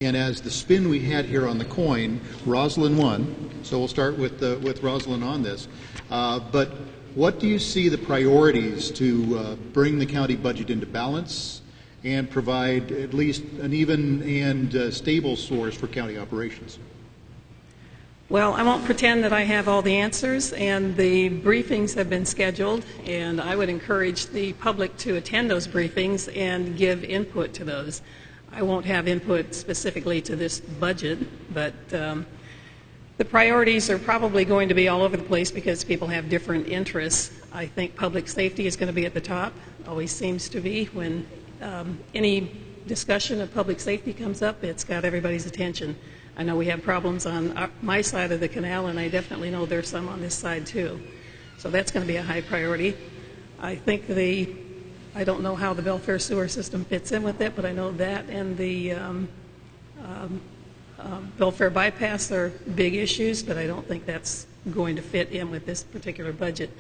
And as the spin we had here on the coin, Rosalind won. So we'll start with Rosalind on this. But what do you see the priorities to bring the county budget into balance and provide at least an even and stable source for county operations? Well, I won't pretend that I have all the answers, and the briefings have been scheduled, and I would encourage the public to attend those briefings and give input to those. I won't have input specifically to this budget, but the priorities are probably going to be all over the place because people have different interests. I think public safety is going to be at the top, always seems to be. When any discussion of public safety comes up, it's got everybody's attention. I know we have problems on my side of the canal, and I definitely know there's some on this side too. So that's going to be a high priority. I think I don't know how the Belfair sewer system fits in with it, but I know that and the Belfair bypass are big issues, but I don't think that's going to fit in with this particular budget.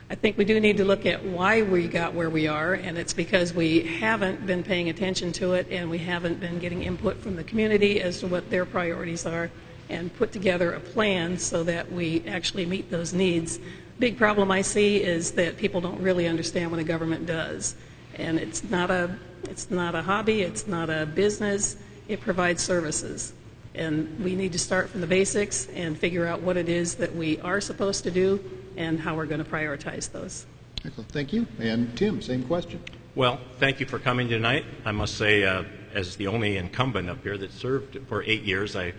I think we do need to look at why we got where we are, and it's because we haven't been paying attention to it and we haven't been getting input from the community as to what their priorities are and put together a plan so that we actually meet those needs. Big problem I see is that people don't really understand what a government does. And it's not a hobby, it's not a business, it provides services. And we need to start from the basics and figure out what it is that we are supposed to do and how we're going to prioritize those. Excellent. Thank you. And Tim, same question. Well, thank you for coming tonight. I must say, as the only incumbent up here that served for 8 years, I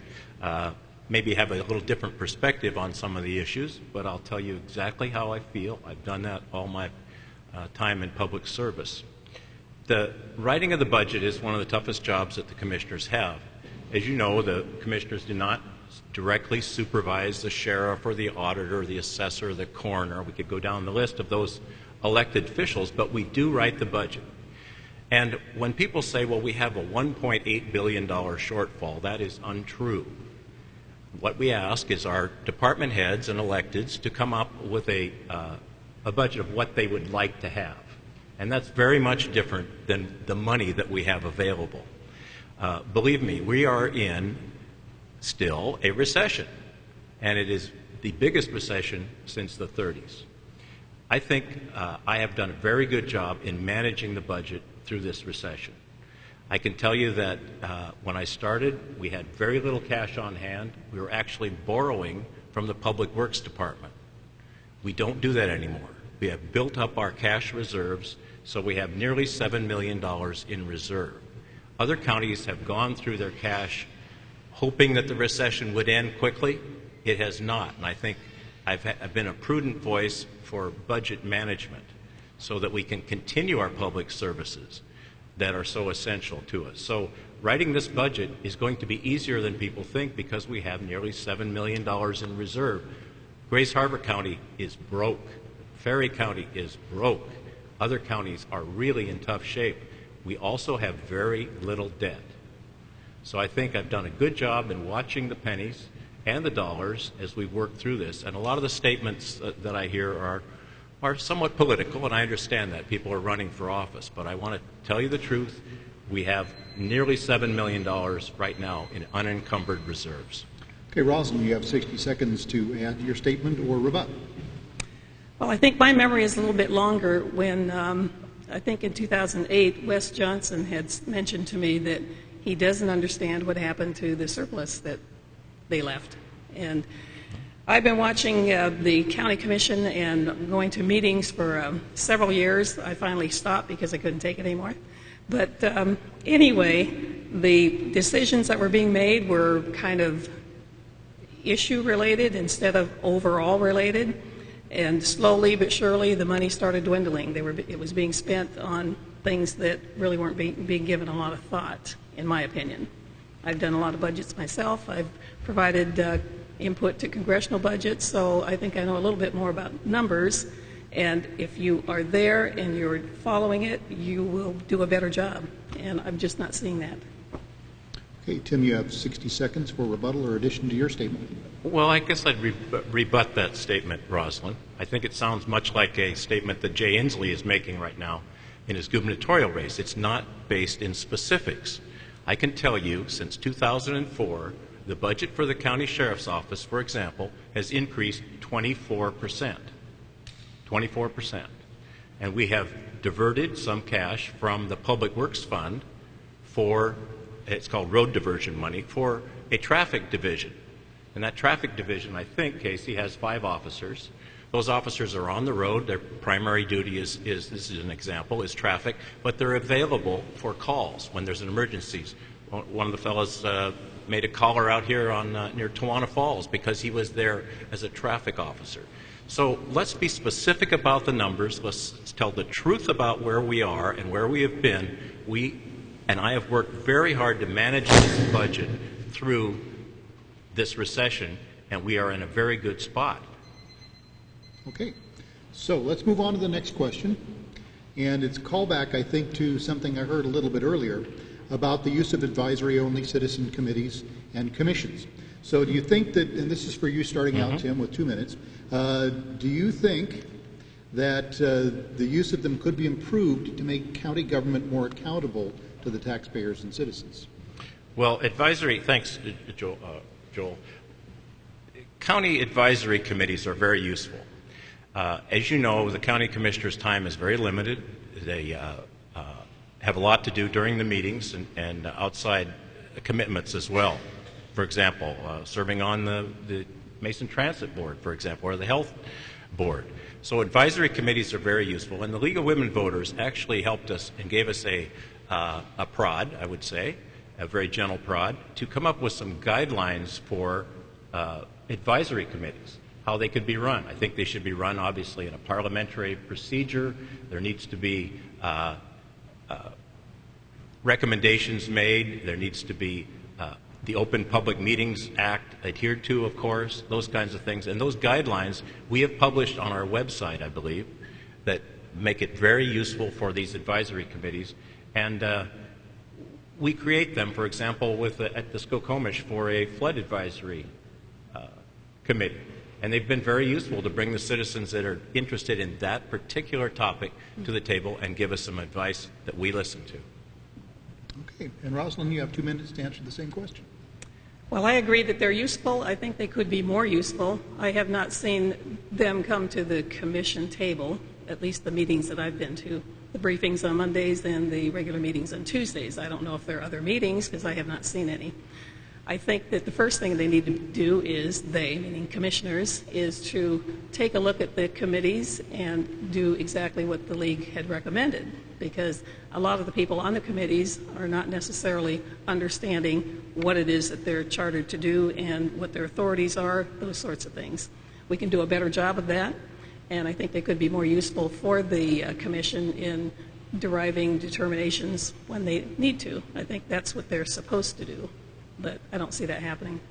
maybe have a little different perspective on some of the issues, but I'll tell you exactly how I feel. I've done that all my time in public service. The writing of the budget is one of the toughest jobs that the commissioners have. As you know, the commissioners do not directly supervise the sheriff or the auditor, or the assessor, or the coroner. We could go down the list of those elected officials, but we do write the budget. And when people say, well, we have a $1.8 billion shortfall, that is untrue. What we ask is our department heads and electeds to come up with a budget of what they would like to have. And that's very much different than the money that we have available. Believe me, we are in still a recession, and it is the biggest recession since the 30s. I think I have done a very good job in managing the budget through this recession. I can tell you that when I started, we had very little cash on hand. We were actually borrowing from the Public Works Department. We don't do that anymore. We have built up our cash reserves, so we have nearly $7 million in reserve. Other counties have gone through their cash hoping that the recession would end quickly. It has not, and I think I've been a prudent voice for budget management so that we can continue our public services that are so essential to us. So writing this budget is going to be easier than people think because we have nearly $7 million in reserve. Grace Harbor County is broke. Ferry County is broke. Other counties are really in tough shape. We also have very little debt. So I think I've done a good job in watching the pennies and the dollars as we work through this. And a lot of the statements that I hear are somewhat political, and I understand that. People are running for office. But I want to tell you the truth. We have nearly $7 million right now in unencumbered reserves. Okay, Rosalind, you have 60 seconds to add your statement or rebut. Well, I think my memory is a little bit longer when I think in 2008, Wes Johnson had mentioned to me that he doesn't understand what happened to the surplus that they left. And I've been watching the county commission and going to meetings for several years. I finally stopped because I couldn't take it anymore. But anyway, the decisions that were being made were kind of issue related instead of overall related. And slowly but surely, the money started dwindling. It was being spent on things that really weren't being given a lot of thought, in my opinion. I've done a lot of budgets myself. I've provided input to congressional budgets, so I think I know a little bit more about numbers. And if you are there and you're following it, you will do a better job. And I'm just not seeing that. Okay, Tim, you have 60 seconds for rebuttal or addition to your statement. Well, I guess I'd rebut that statement, Rosalind. I think it sounds much like a statement that Jay Inslee is making right now in his gubernatorial race. It's not based in specifics. I can tell you, since 2004, the budget for the county sheriff's office, for example, has increased 24%. 24%. And we have diverted some cash from the Public Works Fund for, it's called road diversion money, for a traffic division. And that traffic division, I think, Casey, has 5 officers. Those officers are on the road. Their primary duty is this is an example, is traffic, but they're available for calls when there's an emergency. One of the fellows made a caller out here on near Tawana Falls because he was there as a traffic officer. So let's be specific about the numbers. Let's tell the truth about where we are and where we have been. And I have worked very hard to manage this budget through this recession, and we are in a very good spot. Okay, so let's move on to the next question. And it's a callback, I think, to something I heard a little bit earlier about the use of advisory-only citizen committees and commissions. So do you think that, and this is for you starting out, Tim, with 2 minutes, do you think that the use of them could be improved to make county government more accountable to the taxpayers and citizens? Well, thanks, Joel. County advisory committees are very useful. As you know, the county commissioner's time is very limited. They have a lot to do during the meetings and outside commitments as well. For example, serving on the Mason Transit Board, for example, or the Health Board. So advisory committees are very useful. And the League of Women Voters actually helped us and gave us a prod, I would say, a very gentle prod, to come up with some guidelines for advisory committees, how they could be run. I think they should be run, obviously, in a parliamentary procedure. There needs to be recommendations made. There needs to be the Open Public Meetings Act adhered to, of course, those kinds of things. And those guidelines we have published on our website, I believe, that make it very useful for these advisory committees. And we create them, for example, at the Skokomish for a flood advisory committee. And they've been very useful to bring the citizens that are interested in that particular topic to the table and give us some advice that we listen to. Okay, and Rosalind, you have 2 minutes to answer the same question. Well, I agree that they're useful. I think they could be more useful. I have not seen them come to the commission table, at least the meetings that I've been to, the briefings on Mondays and the regular meetings on Tuesdays. I don't know if there are other meetings because I have not seen any. I think that the first thing they need to do is, meaning commissioners, is to take a look at the committees and do exactly what the league had recommended, because a lot of the people on the committees are not necessarily understanding what it is that they're chartered to do and what their authorities are, those sorts of things. We can do a better job of that, and I think they could be more useful for the commission in deriving determinations when they need to. I think that's what they're supposed to do, but I don't see that happening.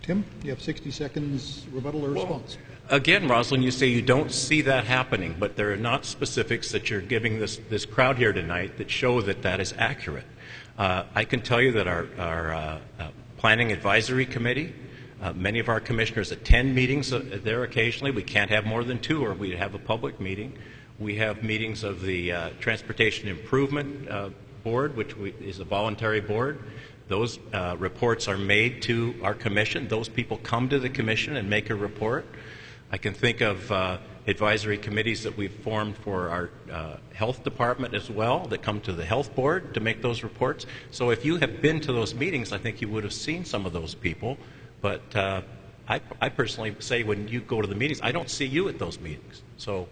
Tim, you have 60 seconds rebuttal or response. Again, Rosalind, you say you don't see that happening, but there are not specifics that you're giving this crowd here tonight that show that that is accurate. I can tell you that our Planning Advisory Committee, many of our commissioners attend meetings there occasionally. We can't have more than 2 or we'd have a public meeting. We have meetings of the Transportation Improvement Board, which is a voluntary board. Those reports are made to our commission. Those people come to the commission and make a report. I can think of advisory committees that we've formed for our health department as well that come to the health board to make those reports. So if you have been to those meetings, I think you would have seen some of those people. But I personally say when you go to the meetings, I don't see you at those meetings. So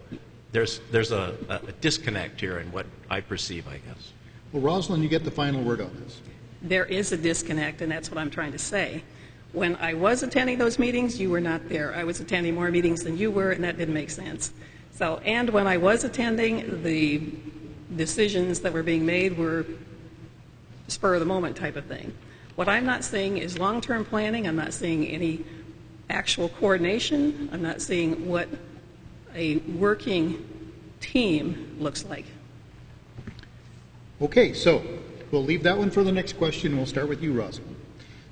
there's a disconnect here in what I perceive, I guess. Well, Rosalind, you get the final word on this. There is a disconnect, and that's what I'm trying to say. When I was attending those meetings, you were not there. I was attending more meetings than you were, and that didn't make sense. So, and when I was attending, the decisions that were being made were spur of the moment type of thing. What I'm not seeing is long-term planning. I'm not seeing any actual coordination. I'm not seeing what a working team looks like. Okay, so we'll leave that one for the next question. We'll start with you, Rosalind.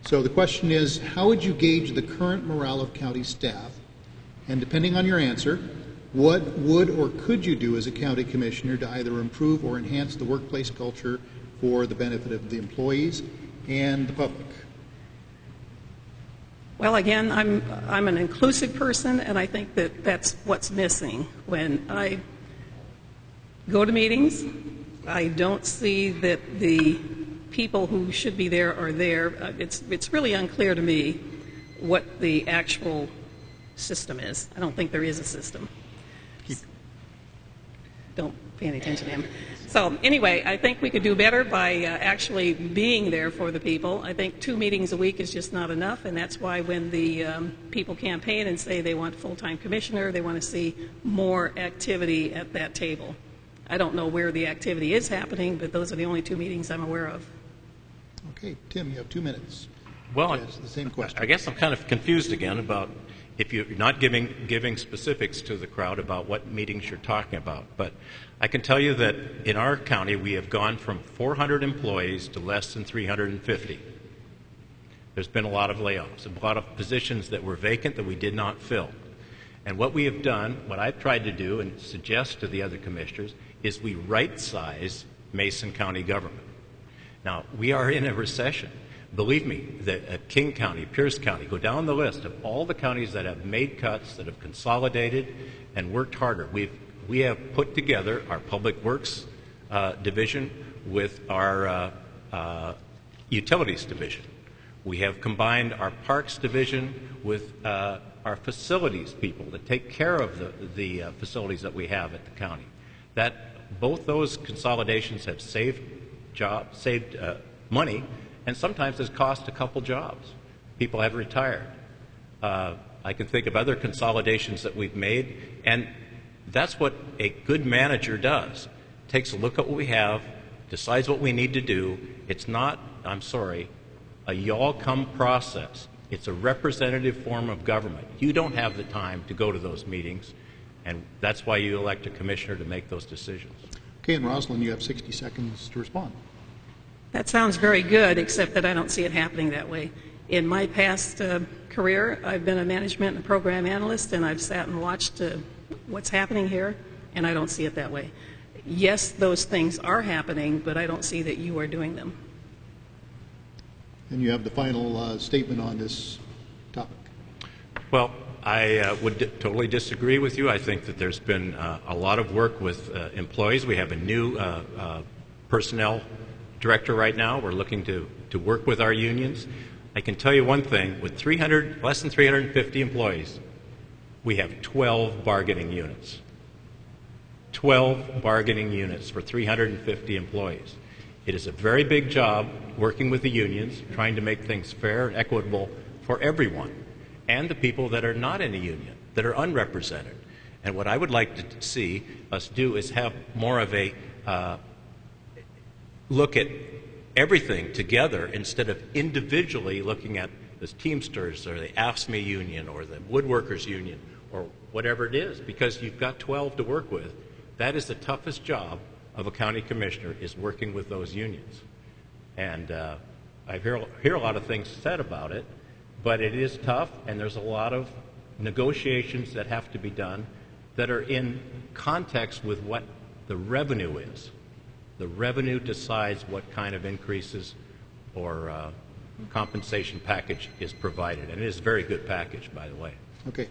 So the question is, how would you gauge the current morale of county staff? And depending on your answer, what would or could you do as a county commissioner to either improve or enhance the workplace culture for the benefit of the employees and the public? Well, again, I'm an inclusive person, and I think that that's what's missing. When I go to meetings, I don't see that the people who should be there are there. It's really unclear to me what the actual system is. I don't think there is a system. Don't pay any attention to him. So anyway, I think we could do better by actually being there for the people. I think 2 meetings a week is just not enough, and that's why when the people campaign and say they want a full-time commissioner, they want to see more activity at that table. I don't know where the activity is happening, but those are the only 2 meetings I'm aware of. Okay, Tim, you have 2 minutes. Well, Yes, the same question. I guess I'm kind of confused again about if you're not giving specifics to the crowd about what meetings you're talking about. But I can tell you that in our county, we have gone from 400 employees to less than 350. There's been a lot of layoffs, a lot of positions that were vacant that we did not fill. And what we have done, what I've tried to do and suggest to the other commissioners, is we right-size Mason County government. Now, we are in a recession. Believe me, that King County, Pierce County, go down the list of all the counties that have made cuts, that have consolidated and worked harder. We have put together our Public Works division with our Utilities division. We have combined our Parks division with our facilities people that take care of the facilities that we have at the county. That both those consolidations have saved money, and sometimes has cost a couple jobs. People have retired. I can think of other consolidations that we've made, and that's what a good manager does. Takes a look at what we have, decides what we need to do. It's not, I'm sorry, a y'all-come process. It's a representative form of government. You don't have the time to go to those meetings, and that's why you elect a commissioner to make those decisions. Okay, and Rosalind, you have 60 seconds to respond. That sounds very good, except that I don't see it happening that way. In my past career, I've been a management and program analyst, and I've sat and watched what's happening here, and I don't see it that way. Yes, those things are happening, but I don't see that you are doing them. And you have the final statement on this topic. Well, I would totally disagree with you. I think that there's been a lot of work with employees. We have a new personnel director right now. We're looking to work with our unions. I can tell you one thing, with less than 350 employees, we have 12 bargaining units. 12 bargaining units for 350 employees. It is a very big job working with the unions, trying to make things fair and equitable for everyone, and the people that are not in a union, that are unrepresented. And what I would like to see us do is have more of a look at everything together instead of individually looking at the Teamsters or the AFSCME union or the Woodworkers union or whatever it is, because you've got 12 to work with. That is the toughest job of a county commissioner, is working with those unions. And I hear a lot of things said about it, but it is tough, and there's a lot of negotiations that have to be done that are in context with what the revenue is. The revenue decides what kind of increases or compensation package is provided. And it is a very good package, by the way. Okay.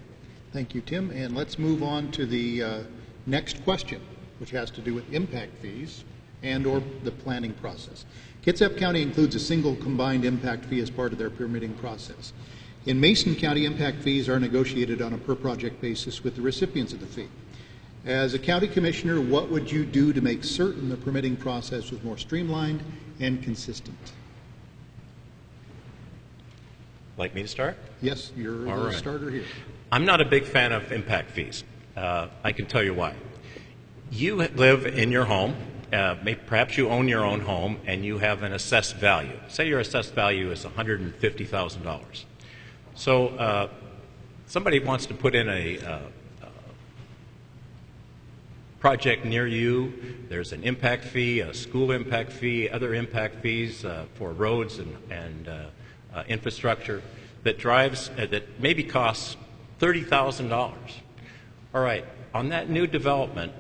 Thank you, Tim. And let's move on to the next question, which has to do with impact fees and or the planning process. Kitsap County includes a single combined impact fee as part of their permitting process. In Mason County, impact fees are negotiated on a per-project basis with the recipients of the fee. As a county commissioner, what would you do to make certain the permitting process was more streamlined and consistent? Like me to start? Yes, you're the starter here. I'm not a big fan of impact fees. I can tell you why. You live in your home, perhaps you own your own home, and you have an assessed value. Say your assessed value is $150,000. So somebody wants to put in a project near you. There's an impact fee, a school impact fee, other impact fees for roads and infrastructure that maybe costs $30,000. All right, on that new development,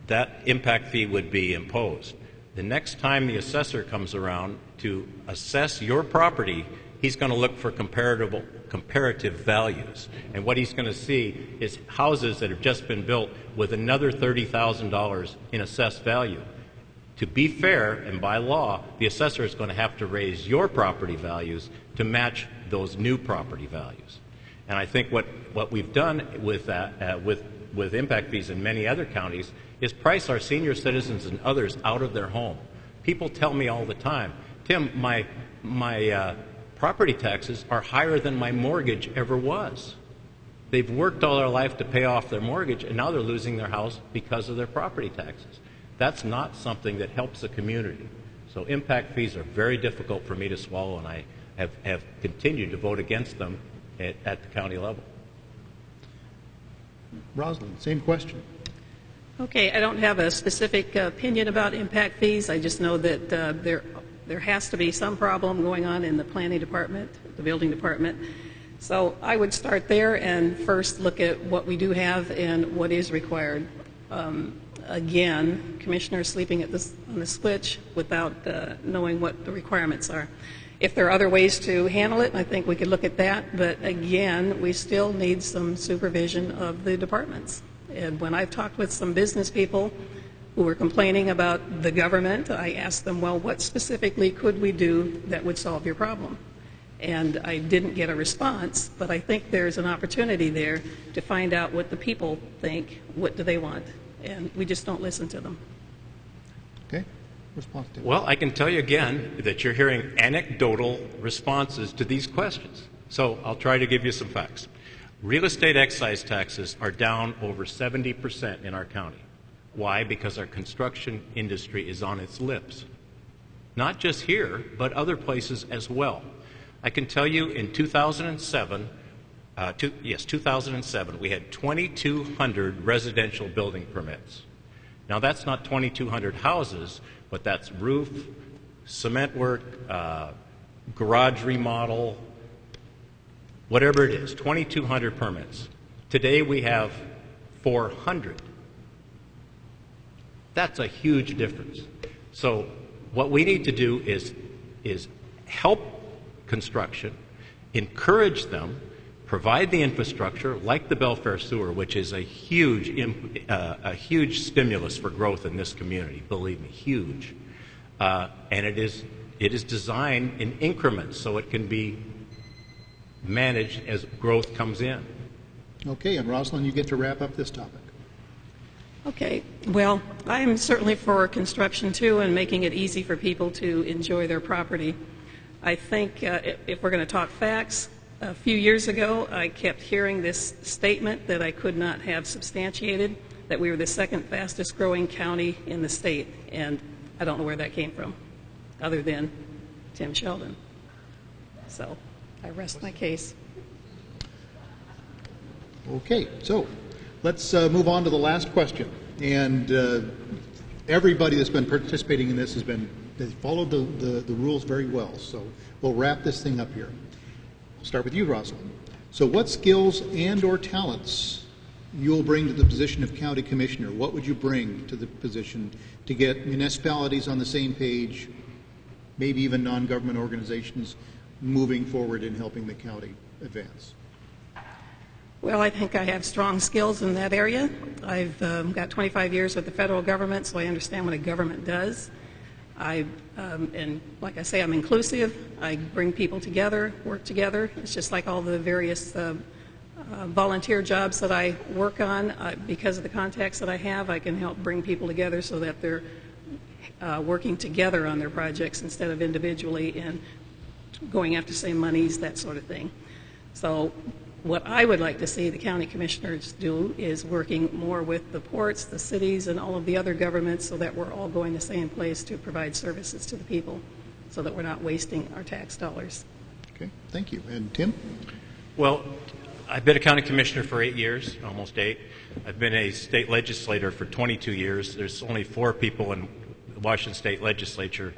that impact fee would be imposed. The next time the assessor comes around to assess your property, he's going to look for comparative values. And what he's going to see is houses that have just been built with another $30,000 in assessed value. To be fair, and by law, the assessor is going to have to raise your property values to match those new property values. And I think what we've done with that, with impact fees in many other counties, is price our senior citizens and others out of their home. People tell me all the time, Tim, my property taxes are higher than my mortgage ever was. They've worked all their life to pay off their mortgage, and now they're losing their house because of their property taxes. That's not something that helps the community. So impact fees are very difficult for me to swallow, and I have continued to vote against them at the county level. Rosalind, same question. Okay, I don't have a specific opinion about impact fees. I just know that there has to be some problem going on in the planning department, the building department. So I would start there and first look at what we do have and what is required. Again, commissioners sleeping on the switch without knowing what the requirements are. If there are other ways to handle it, I think we could look at that. But again, we still need some supervision of the departments. And when I've talked with some business people who were complaining about the government, I asked them, well, what specifically could we do that would solve your problem? And I didn't get a response, but I think there's an opportunity there to find out what the people think, what do they want, and we just don't listen to them. Okay, response to Well, I can tell you again that you're hearing anecdotal responses to these questions. So I'll try to give you some facts. Real estate excise taxes are down over 70% in our county. Why? Because our construction industry is on its lips. Not just here, but other places as well. I can tell you in 2007, 2007, we had 2,200 residential building permits. Now that's not 2,200 houses, but that's roof, cement work, garage remodel, whatever it is, 2,200 permits. Today we have 400. That's a huge difference. So what we need to do is help construction, encourage them, provide the infrastructure like the Belfair Sewer, which is a huge stimulus for growth in this community. Believe me, huge. And it is designed in increments so it can be managed as growth comes in. Okay, and Rosalind, you get to wrap up this topic. Okay, well, I'm certainly for construction too and making it easy for people to enjoy their property. I think if we're going to talk facts, a few years ago I kept hearing this statement that I could not have substantiated, that we were the second fastest growing county in the state, and I don't know where that came from, other than Tim Sheldon. So I rest my case. Okay, so let's move on to the last question. And everybody that's been participating in this has followed the rules very well. So we'll wrap this thing up here. I'll start with you, Rosalind. So what skills and or talents you'll bring to the position of county commissioner? What would you bring to the position to get municipalities on the same page, maybe even non-government organizations moving forward in helping the county advance? Well, I think I have strong skills in that area. I've got 25 years with the federal government, so I understand what a government does. And like I say, I'm inclusive. I bring people together, work together. It's just like all the various volunteer jobs that I work on. Because of the contacts that I have, I can help bring people together so that they're working together on their projects instead of individually and going after same monies, that sort of thing. So what I would like to see the county commissioners do is working more with the ports, the cities, and all of the other governments so that we're all going the same place to provide services to the people so that we're not wasting our tax dollars. Okay, thank you. And Tim? Well, I've been a county commissioner for 8 years, almost 8. I've been a state legislator for 22 years. There's only 4 people in the Washington State Legislature,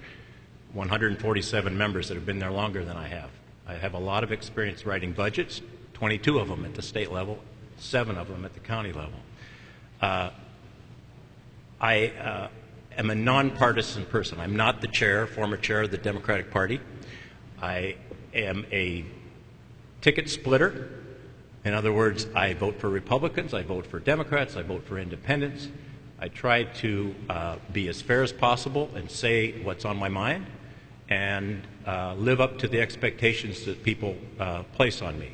147 members that have been there longer than I have. I have a lot of experience writing budgets, 22 of them at the state level, 7 of them at the county level. I am a nonpartisan person. I'm not the former chair of the Democratic Party. I am a ticket splitter. In other words, I vote for Republicans, I vote for Democrats, I vote for independents. I try to be as fair as possible and say what's on my mind and live up to the expectations that people place on me.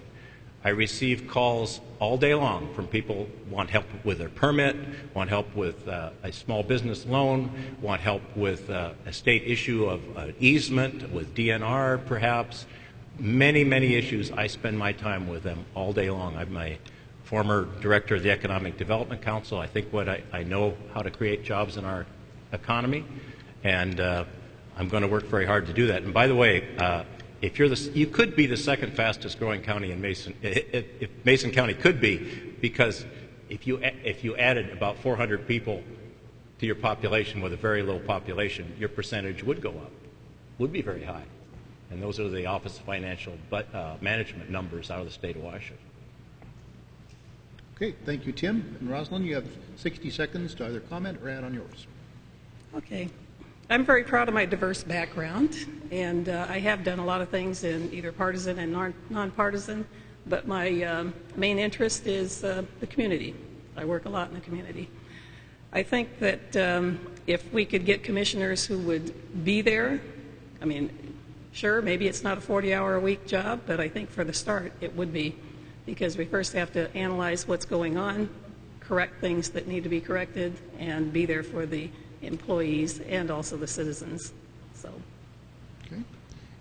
I receive calls all day long from people who want help with their permit, want help with a small business loan, want help with a state issue of easement, with DNR perhaps. Many, many issues. I spend my time with them all day long. I'm my former director of the Economic Development Council. I think I know how to create jobs in our economy, and I'm going to work very hard to do that. And by the way, if you could be the second fastest growing county in Mason. If Mason County could be, because if you added about 400 people to your population with a very low population, your percentage would go up, would be very high. And those are the Office of Financial Management numbers out of the state of Washington. Okay, thank you, Tim. And Rosalind, you have 60 seconds to either comment or add on yours. Okay. I'm very proud of my diverse background, and I have done a lot of things in either partisan and nonpartisan, but my main interest is the community. I work a lot in the community. I think that if we could get commissioners who would be there, I mean, sure, maybe it's not a 40-hour-a-week job, but I think for the start it would be, because we first have to analyze what's going on, correct things that need to be corrected, and be there for the employees and also the citizens. So. Okay.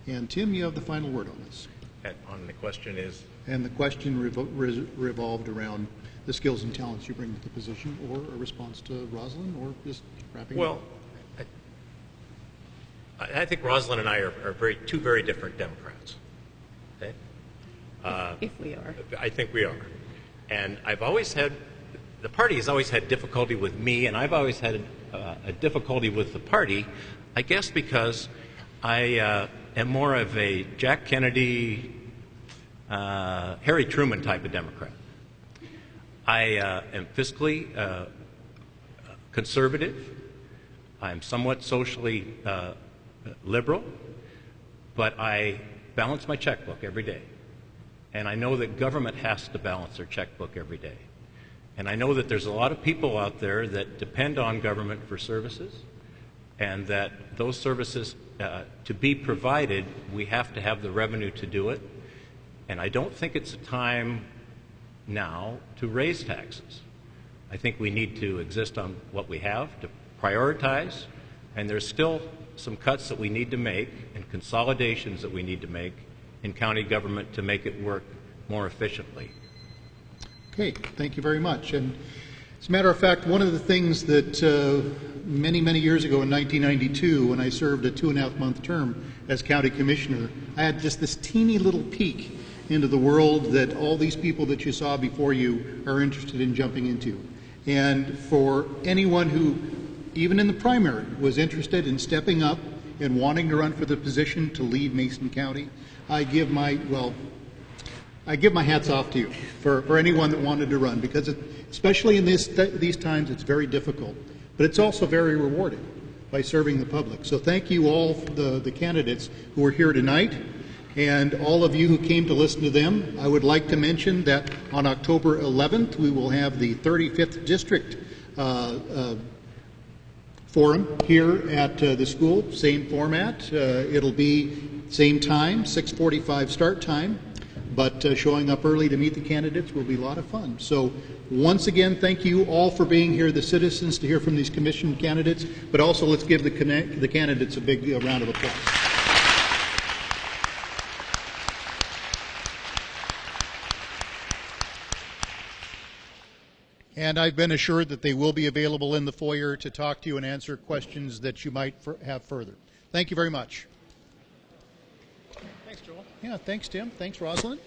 And Tim, you have the final word on this. And on the question is? And the question revolved around the skills and talents you bring to the position, or a response to Rosalind, or just wrapping up. Well, I think Rosalind and I are two very different Democrats. Okay? If we are. I think we are. And the party has always had difficulty with me, and I've always had a difficulty with the party, I guess because I am more of a Jack Kennedy, Harry Truman type of Democrat. I am fiscally conservative. I'm somewhat socially liberal, but I balance my checkbook every day. And I know that government has to balance their checkbook every day. And I know that there's a lot of people out there that depend on government for services, and that those services, to be provided, we have to have the revenue to do it. And I don't think it's a time now to raise taxes. I think we need to exist on what we have, to prioritize, and there's still some cuts that we need to make and consolidations that we need to make in county government to make it work more efficiently. Okay, thank you very much. And as a matter of fact, one of the things that many, many years ago in 1992, when I served a 2.5-month term as county commissioner, I had just this teeny little peek into the world that all these people that you saw before you are interested in jumping into. And for anyone who, even in the primary, was interested in stepping up and wanting to run for the position to lead Mason County, I give my hats off to you for anyone that wanted to run, because especially in these times, it's very difficult, but it's also very rewarding by serving the public. So thank you all, the candidates who are here tonight, and all of you who came to listen to them. I would like to mention that on October 11th, we will have the 35th District Forum here at the school, same format. It'll be same time, 6:45 start time, but showing up early to meet the candidates will be a lot of fun. So once again, thank you all for being here, the citizens, to hear from these commission candidates, but also let's give the candidates a big round of applause. And I've been assured that they will be available in the foyer to talk to you and answer questions that you might have further. Thank you very much. Thanks, Joel. Yeah, thanks, Tim. Thanks, Rosalind.